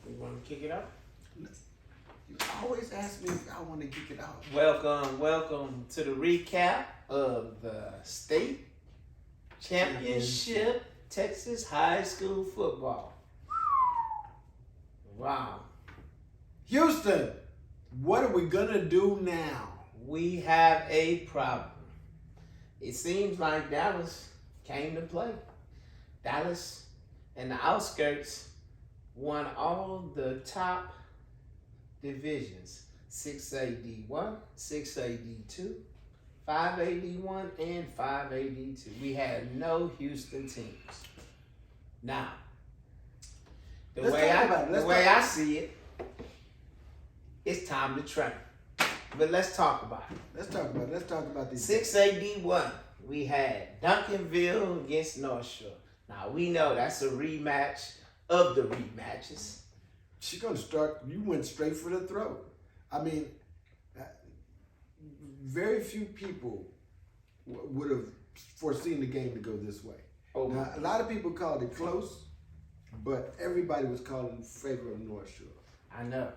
We want to kick it off? You always ask me if I want to kick it off. Welcome to the recap of the state championship Texas high school football. Wow. Houston, what are we going to do now? We have a problem. It seems like Dallas came to play. Dallas and the outskirts won all the top divisions. 6A D1, 6A D2, 5A D1, and 5A D2. We had no Houston teams. Now, the way I see it, it's time to train. But let's talk about it. Let's talk about these. 6A D1, we had Duncanville against North Shore. Now, we know that's a rematch of the rematches. She's going to start, you went straight for the throat. I mean, very few people would have foreseen the game to go this way. Oh. Now, a lot of people called it close, but everybody was calling in favor of North Shore. I know.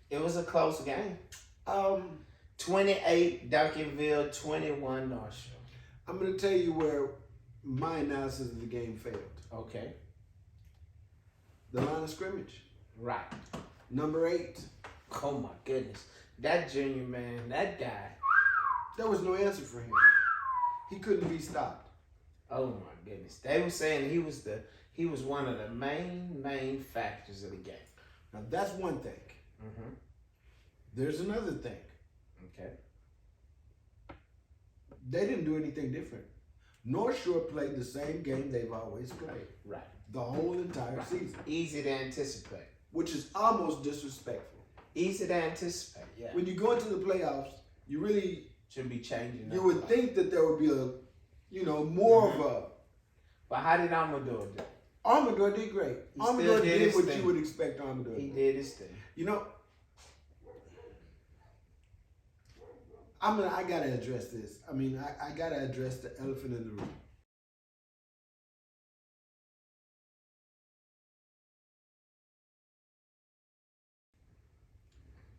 It was a close game. 28 Duncanville, 21 North Shore. I'm going to tell you where my analysis of the game failed. Okay. The line of scrimmage. Right. Number 8. Oh my goodness. That junior man, that guy. There was no answer for him. He couldn't be stopped. Oh my goodness. They were saying he was one of the main factors of the game. Now that's one thing. Mm-hmm. There's another thing. Okay. They didn't do anything different. North Shore played the same game they've always played. Right. The whole entire season. Easy to anticipate. Which is almost disrespectful. Easy to anticipate, yeah. When you go into the playoffs, you really should be changing. You would think that there would be more of a. But how did Amador do? Amador did great. Amador did what you would expect Amador to do. He did his thing. You know, I gotta address this. I mean, I gotta address the elephant in the room.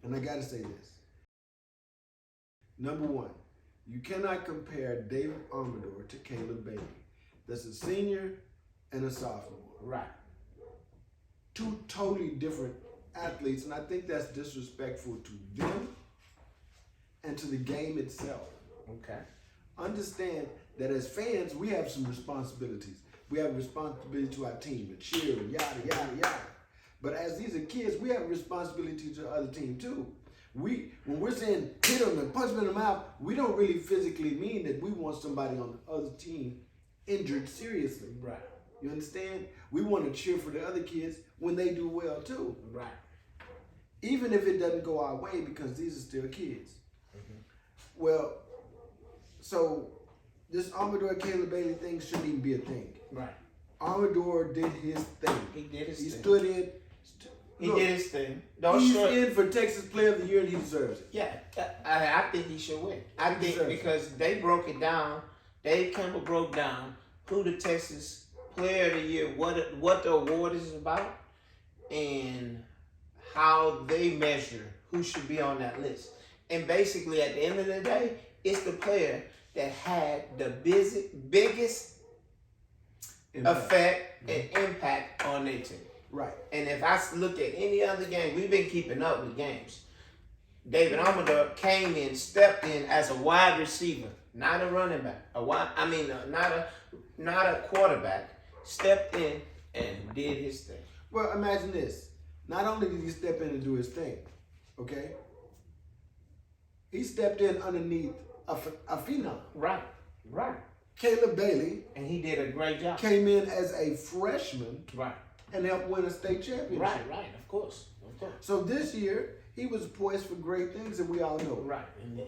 And I gotta say this. Number one, you cannot compare David Amador to Caleb Bailey. That's a senior and a sophomore. Right. Two totally different athletes, and I think that's disrespectful to them and to the game itself. Okay. Understand that as fans, we have some responsibilities. We have a responsibility to our team, to cheer and yada, yada, yada. But as these are kids, we have a responsibility to the other team too. When we're saying hit them and punch them in the mouth, we don't really physically mean that we want somebody on the other team injured seriously. Right. You understand? We want to cheer for the other kids when they do well too. Right. Even if it doesn't go our way, because these are still kids. Mm-hmm. Well, so this Amador Caleb Bailey thing shouldn't even be a thing. Right. Amador did his thing. He did his thing. He stood in. He did his thing. He's in for Texas Player of the Year, and he deserves it. Yeah, I think he should win. I think because they broke it down. Dave Campbell broke down who the Texas Player of the Year, what the award is about, and how they measure who should be on that list. And basically, at the end of the day, it's the player that had the biggest effect and impact on their team. Right. And if I look at any other game, we've been keeping up with games. David Amador came in, stepped in as a wide receiver, not a running back. Not a quarterback. Stepped in and did his thing. Well, imagine this. Not only did he step in and do his thing, okay? He stepped in underneath a phenom. Right. Caleb Bailey. And he did a great job. Came in as a freshman. Right. And helped win a state championship. Right, of course. So this year, he was poised for great things, and we all know it. Right, and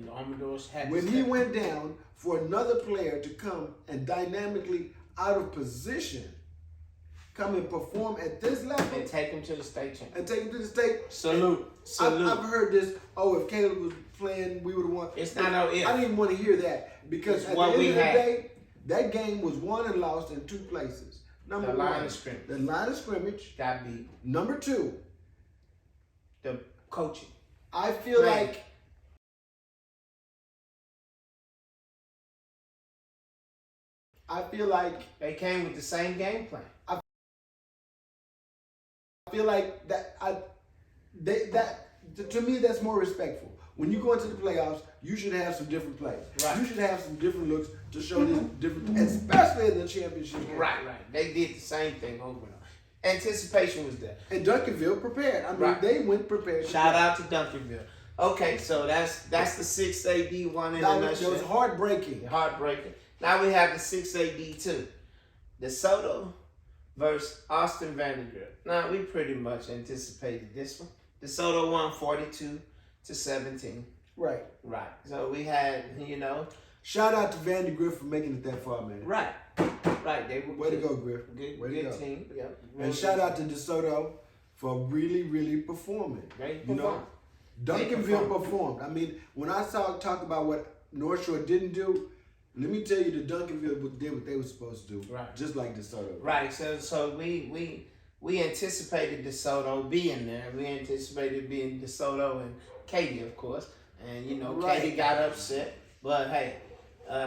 Amador's had when he went down for another player to come and dynamically out of position, come and perform at this level. And take him to the state championship. And take him to the state. Salute. I've heard this, if Caleb was playing, we would have won. It's not no if. I didn't want to hear that, because at the end of the day, that game was won and lost in two places. Number The line one, of scrimmage. the line of scrimmage. Got beat. Number two, The coaching. I feel Right. like They came with the same game plan. I feel like to me that's more respectful. When you go into the playoffs, you should have some different plays. Right. You should have some different looks to show these different, especially in the championship game. Right. They did the same thing over and over. Anticipation was there. And Duncanville prepared. I mean, Right. they went prepared. Shout out to Duncanville. Okay, so that's the 6A D1 in a That nutshell. was heartbreaking. Heartbreaking. Now we have the 6A D2. DeSoto versus Austin Vanderbilt. Now we pretty much anticipated this one. DeSoto won 42-17. Right. Right. So we had, Shout out to Vandy Griff for making it that far, man. right. They were Way to good. go, Griff. Good, Way to good go. team. Yep. And shout out to DeSoto for really, really performing. Great You know, performance. Duncanville performed. I mean, when I talk about what North Shore didn't do, let me tell you, the Duncanville did what they were supposed to do. Right. Just like DeSoto. Right. So we anticipated DeSoto being there. We anticipated being DeSoto and Katie, of course. And Right. Katie got upset. But hey,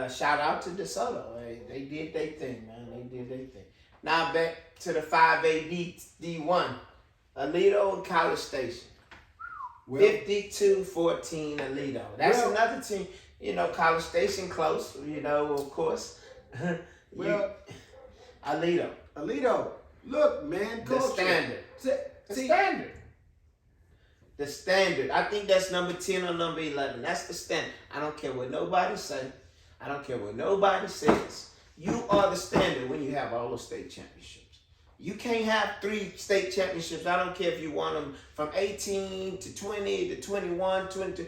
shout out to DeSoto. Hey, they did their thing, man. They did their thing. Now back to the 5A D1. Alito and College Station. Well, 52-14 Alito. That's Well- another team. College Station close. Of course. Well, Alito. look, man, The culture. standard. The See, standard. The standard. I think that's number 10 or number 11. That's the standard. I don't care what nobody say. I don't care what nobody says. You are the standard when you have all those state championships. You can't have 3 state championships. I don't care if you won them from 18 to 20 to 21, 22.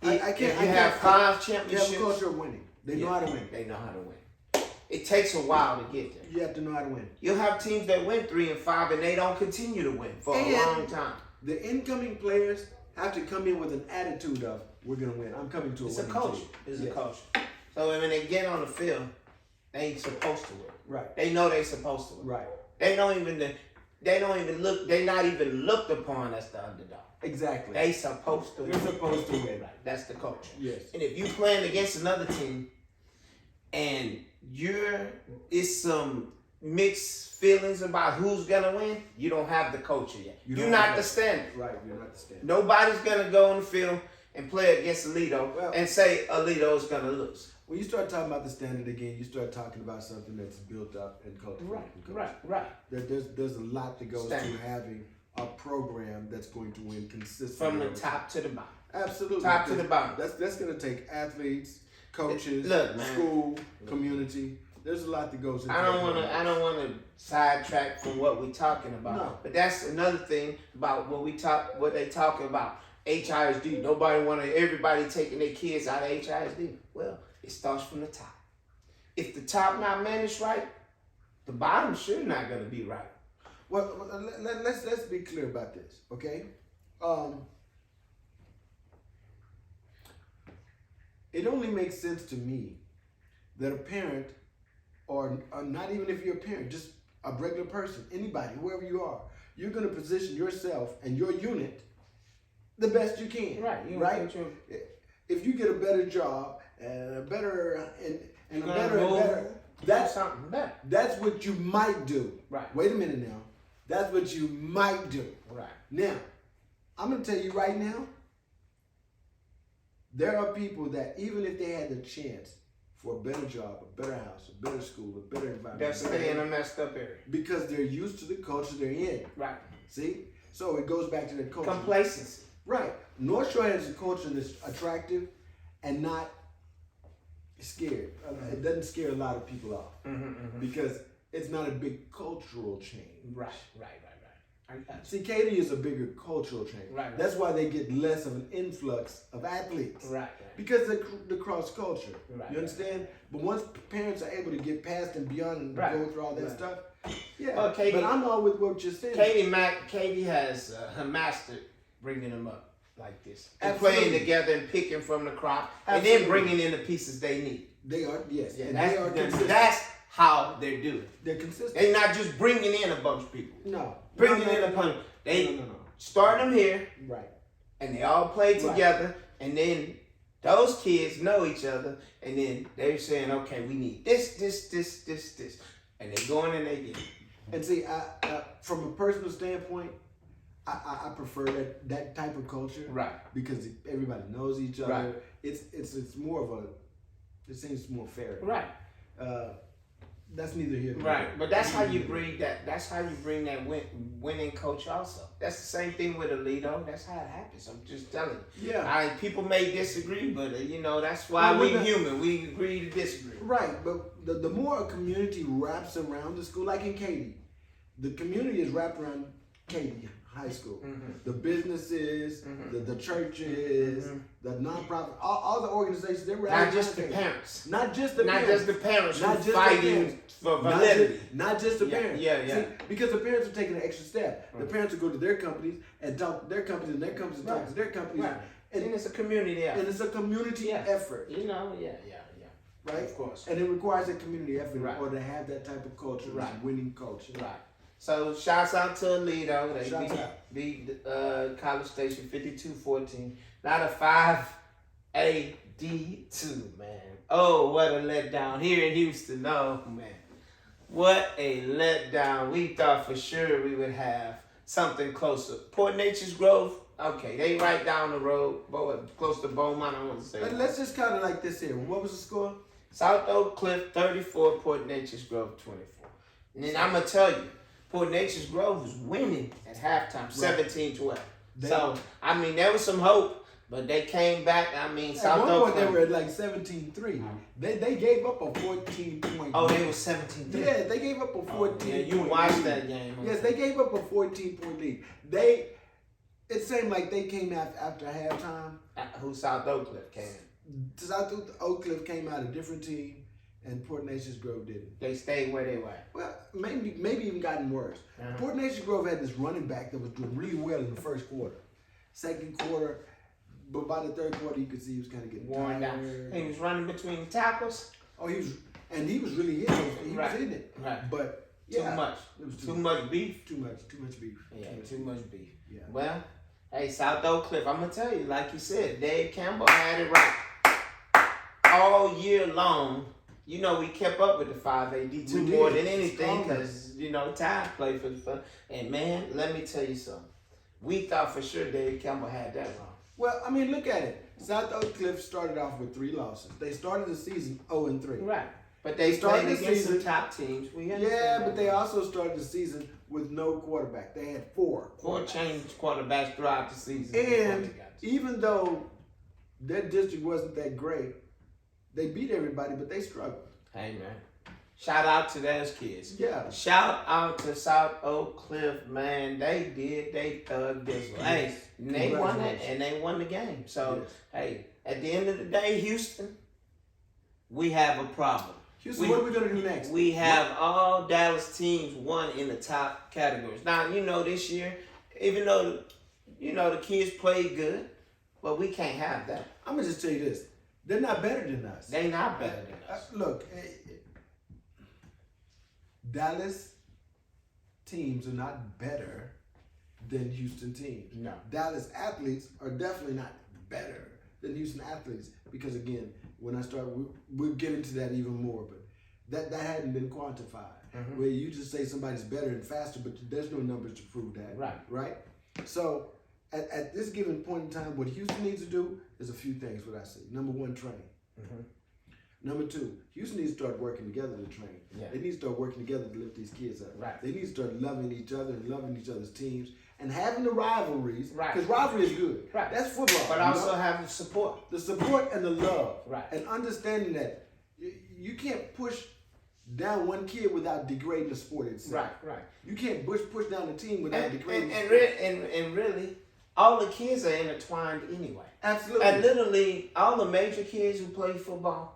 I can't. If you I have can't- 5 They have a championships. culture of winning. They know how to win. They know how to win. It takes a while to get there. You have to know how to win. You'll have teams that win 3 and 5 and they don't continue to win for a And- long time. The incoming players have to come in with an attitude of, we're going to win. I'm coming to a It's a winning culture. team. It's Yes. a culture. So when they get on the field, they ain't supposed to win. Right. They know they supposed to win. Right. They don't even look. They not even looked upon as the underdog. Exactly. They supposed to They're win. supposed to win. Right. That's the culture. Yes. And if you playing against another team, and it's some mixed feelings about who's gonna win, you don't have the culture yet. You You're don't not have the that. standard. Right. You're not the standard. Nobody's gonna go on the field and play against Alito Well- and say Alito's gonna lose. When you start talking about the standard again, you start talking about something that's built up and cultivated. and cultured. Right. There's a lot that goes Standard. to having a program that's going to win consistently. From the top to the bottom. Absolutely. Top to the bottom. That's going to take athletes, coaches, Look, man. school, community. There's a lot that goes into I don't that. want to sidetrack from what we're talking about. No. But that's another thing about what they talking about. HISD. Everybody taking their kids out of HISD. Well, it starts from the top. If the top not managed right, the bottom sure not gonna be right. Well, let's be clear about this, okay? It only makes sense to me that a parent, or not even if you're a parent, just a regular person, anybody, whoever you are, you're going to position yourself and your unit the best you can. Right. Right. If you get a better job and a better and a better move, and better, that's something better. that's what you might do. Right. Wait a minute now. That's what you might do. Right. Now, I'm going to tell you right now, there are people that even if they had the chance for a better job, a better house, a better school, a better environment, They'll stay in a messed up area. because they're used to the culture they're in. Right. See? So it goes back to the culture. Complacency. Right. North Shore has a culture that's attractive and not scared. It doesn't scare a lot of people off because it's not a big cultural change. Right. I got you. See, Katy is a bigger cultural change. Right. That's why they get less of an influx of athletes. Right. Because the cross culture. Right. You understand? But once parents are able to get past and beyond and Right. go through all that Right. stuff, yeah. Well, Katy- but I'm all with what you're saying. Katie has her master bringing them up like this. And Absolutely. playing together and picking from the crop. And Absolutely. then bringing in the pieces they need. They are, yes. Yeah, and they are consistent. that's how they're doing. They're consistent. They're not just bringing in a bunch of people. No. Bringing No, in a bunch. They no. start them here, Right. and they all play Right. together, and then those kids know each other, and then they're saying, okay, we need this, and they go in and they get it. And see, from a personal standpoint, I prefer that type of culture, Right. Because everybody knows each other. Right. It's more of a. It seems more fair. Right. That's neither here nor Right, there. but that's how you bring that. That's how you bring that winning coach. Also, that's the same thing with Alito. That's how it happens. I'm just telling you. Yeah. People may disagree, but that's why No, we're human. We agree to disagree. Right, but the more a community wraps around the school, like in Katy, the community is wrapped around Katy High School. Mm-hmm. The businesses, Mm-hmm. the churches, Mm-hmm. the nonprofit, all the organizations, they're wrapped Not around just the Katy. parents. Not just the Not parents. just the parents Not who just the fighting parents. for validity. Not just the Yeah, parents. yeah. See, because the parents are taking an extra step. The Right. parents will go to their companies and talk to their companies, and their companies talk Right. to their companies. Right. And, And it's a community effort. and it's a community Yeah. effort, Yeah. right? Of course. And it requires a community effort Right. in order to have that type of culture, Right. this winning culture. Right. So shouts out to Alito. They Shouts out. beat College Station 52-14. Not a 5A D2, man. Oh, what a letdown here in Houston. Oh, man. What a letdown. We thought for sure we would have something closer. Port Nature's Grove, okay, they right down the road, close to Beaumont, I want to say. Let's just kind of like this here. What was the score? South Oak Cliff 34, Port Nature's Grove 24. And then I'm going to tell you, Port Nature's Grove was winning at halftime, 17-12. So, I mean, there was some hope, but they came back. I mean, At South one Oak point they Cliff. were at like 17-3. They gave up a 14-point. Oh, they were 17-3. Yeah, they gave up a 14. Yeah, you watched that game. Huh? Yes, they gave up a 14-point lead. It seemed like they came after halftime. Who South Oak Cliff came? South Oak Cliff came out a different team, and Port Nature's Grove didn't. They stayed where they were. Well, maybe even gotten worse. Uh-huh. Port Nature's Grove had this running back that was doing really well in the first quarter. Second quarter, but by the third quarter, you could see he was kind of getting Worn down. tired. He was running between the tackles. Oh, he was really hitting it. He Right. was hitting it. Right. But Too yeah, much. It was Too much beef. Too much beef. Yeah, too much beef. Yeah. Well, hey, South Oak Cliff, I'm going to tell you, like you said, Dave Campbell had it right. All year long, we kept up with the 5AD2 We more did. than anything Stronger. because, time played for the fun. And man, let me tell you something. We thought for sure Dave Campbell had that wrong. Well, I mean, look at it. South Oak Cliff started off with 3 losses. They started the season 0-3. Right. But they Started played the against some season- top teams. We Yeah, understand but that. they also started the season with no quarterback. They had 4. Four change quarterbacks throughout the season. And even though their district wasn't that great, they beat everybody, but they struggled. Hey, man. Shout out to those kids. Yeah. Shout out to South Oak Cliff, man. They thugged this one. Hey, and they won it, and they won the game. So, Yes. hey, at the end of the day, Houston, we have a problem. Houston, what are we going to do next? We have all Dallas teams won in the top categories. Now, this year, even though, the kids played good, but we can't have that. I'm going to just tell you this. They're not better than us. They not better than us. Look, Dallas teams are not better than Houston teams. No. Dallas athletes are definitely not better than Houston athletes because, again, when I start, we'll get into that even more, but that hadn't been quantified. Mhm. Where you just say somebody's better and faster, but there's no numbers to prove that. Right. Right? So, at this given point in time, what Houston needs to do is a few things, what I say. Number 1, train. Mhm. Number 2, Houston needs to start working together to train. Yeah. They need to start working together to lift these kids up. Right. They need to start loving each other and loving each other's teams and having the rivalries. Right. Because rivalry is good. Right. That's football. But you also know? have the support. The support and the love. Right. And understanding that you can't push down one kid without degrading the sport itself. Right. You can't push down the team without degrading And the sport. really, all the kids are intertwined anyway. Absolutely. And literally, all the major kids who play football,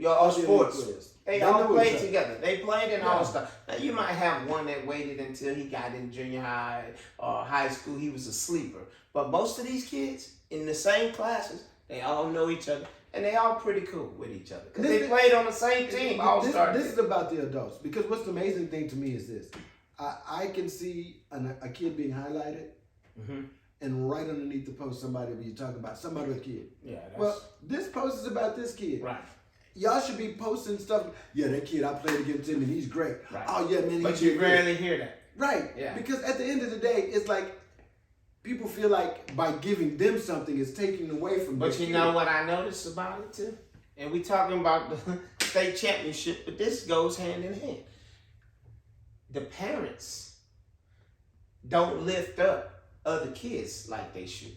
all All the sports, players. they They all know played each other. together. They played in Yeah. all stuff. Now, you might have one that waited until he got in junior high or high school. He was a sleeper. But most of these kids in the same classes, they all know each other. and they all pretty cool with each other because This they is- played on the same team. All This stars. is about the adults, because what's the amazing thing to me is this: I can see a kid being highlighted, Mm-hmm. and right underneath the post, somebody will be talking about some other kid. Yeah, that's Well, this post is about this kid. right. Y'all should be posting stuff. Yeah, that kid, I played against him and he's great. Right. Oh yeah, man, But he's you great. rarely hear that. Right. Yeah. Because at the end of the day, it's like people feel like by giving them something, it's taking away from But their you kid. know what I noticed about it too? And we talking about the state championship, but this goes hand in hand. The parents don't lift up other kids like they should.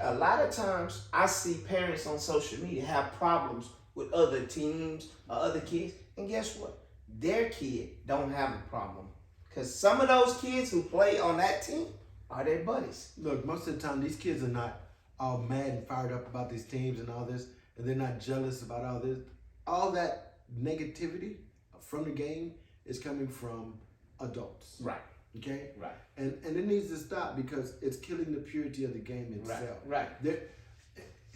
A lot of times I see parents on social media have problems with other teams or other kids, and guess what? Their kid don't have a problem. Because some of those kids who play on that team are their buddies. Look, most of the time, these kids are not all mad and fired up about these teams and all this, and they're not jealous about all this. All that negativity from the game is coming from adults. Right, Okay? right. And it needs to stop because it's killing the purity of the game itself. Right. There,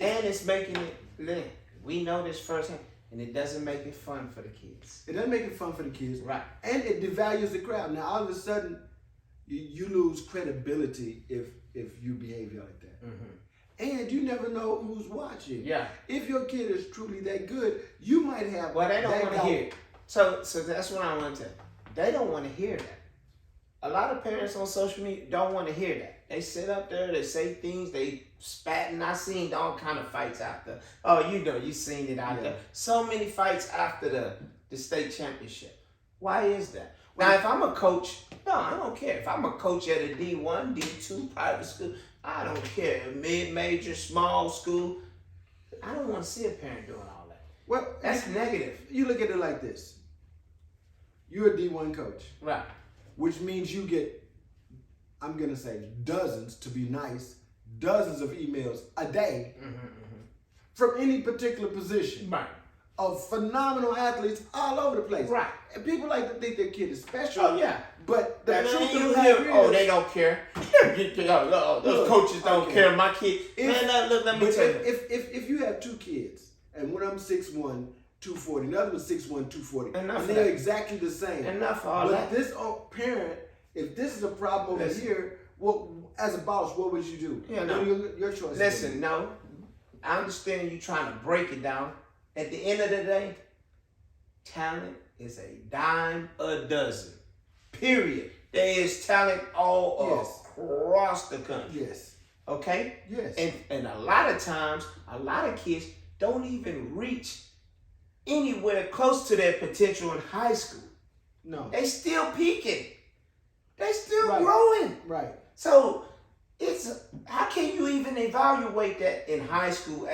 And it's making it, Lynn, we know this firsthand, and it doesn't make it fun for the kids. it doesn't make it fun for the kids. Right. And it devalues the crowd. Now, all of a sudden, you lose credibility if you behave like that. Mm-hmm. And you never know who's watching. Yeah. If your kid is truly that good, you might have. Well, they don't that want to guy- hear it. So that's what I want to tell you. They don't want to hear that. A lot of parents on social media don't want to hear that. They sit up there, they say things, they spatting. I seen all kind of fights after. Oh, you know, you seen it out Yeah. there. So many fights after the state championship. Why is that? Now, if I'm a coach, no, I don't care. If I'm a coach at a D1, D2 private school, I don't care. Mid-major, small school, I don't want to see a parent doing all that. Well, That's negative. you look at it like this. You're a D1 coach, Right. which means you get, I'm going to say dozens, to be nice, dozens of emails a day from any particular position Right. of phenomenal athletes all over the place. Right. And people like to think their kid is special. Oh, yeah. But the And truth then of you the hear, matter oh, is- they don't care. Those Look, coaches don't okay. care. My kid. If- Man, look, let me But tell you. if you have two kids, and one of them 6'1", 240, another one's 6'1", 240, Enough and of they're that. exactly the same. Enough of all But that. this parent, if this is a problem over Listen. here, what as a boss, what would you do? Yeah, no. What are your choices? Listen, no. I understand you trying to break it down. At the end of the day, talent is a dime a dozen. Period. There is talent all Yes. across the country. Yes. Okay? Yes. And a lot of times, a lot of kids don't even reach anywhere close to their potential in high school. No. They still peaking. They still Right. growing. Right. So how can you even evaluate that in high school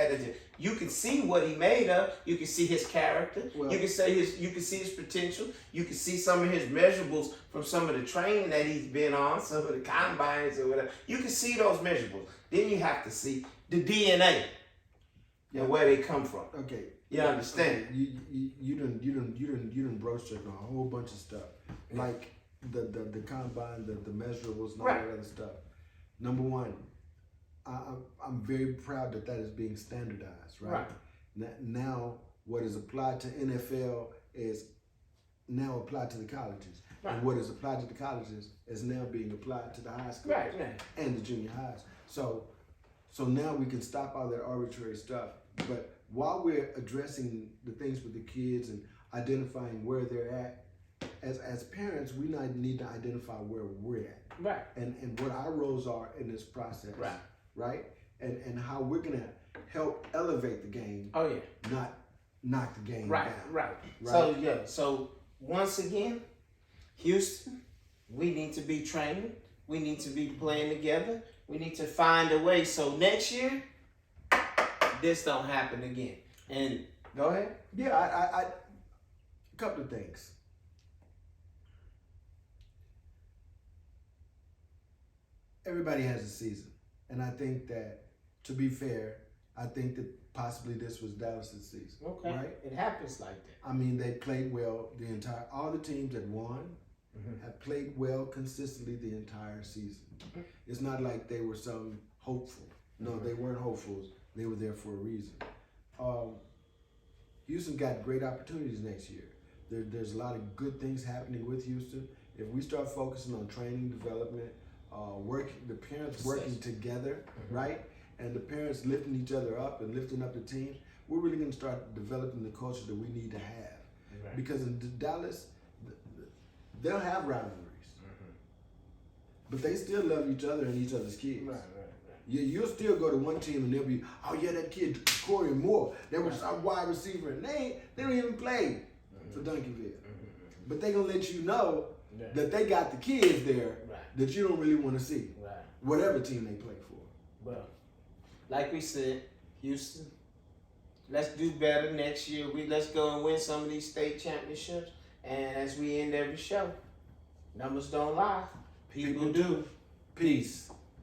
you can see what he made of, you can see his character, Well- you can see his potential, you can see some of his measurables from some of the training that he's been on, some of the combines or whatever. You can see those measurables. Then you have to see the DNA and where they come from. Okay. You understand? Okay. You done broached a whole bunch of stuff, like the combine, the measurables, and all Right. that other stuff. Number one, I'm very proud that is being standardized. Right. Now, what is applied to NFL is now applied to the colleges, Right. and what is applied to the colleges is now being applied to the high school Right. and the junior highs. So now we can stop all that arbitrary stuff. But while we're addressing the things with the kids and identifying where they're at, as parents, we need to identify where we're at Right. and what our roles are in this process. Right. Right? And how we're gonna help elevate the game, Oh yeah. not knock the game Right, down. right. Right. So yeah, so once again, Houston, we need to be training. We need to be playing together. We need to find a way so next year this don't happen again. And go ahead. Yeah, I a couple of things. Everybody has a season. And I think that, to be fair, I think that possibly this was Dallas's season. Okay. Right? It happens like that. I mean, they played well all the teams that won Mhm. have played well consistently the entire season. It's not like they were some hopeful. No, they weren't hopefuls. They were there for a reason. Houston got great opportunities next year. There's a lot of good things happening with Houston. If we start focusing on training, development, the parents working together, right, and the parents lifting each other up and lifting up the team, we're really going to start developing the culture that we need to have. Right. Because in Dallas, they'll have rivalries, but they still love each other and each other's kids. Right. You'll still go to one team and they'll be, oh yeah, that kid Corey Moore, that was our wide receiver, and they don't even play for Duncanville. But they gonna let you know that they got the kids there that you don't really want to see, whatever team they play for. Well, like we said, Houston, let's do better next year. Let's go and win some of these state championships. And as we end every show, numbers don't lie, people do. Peace.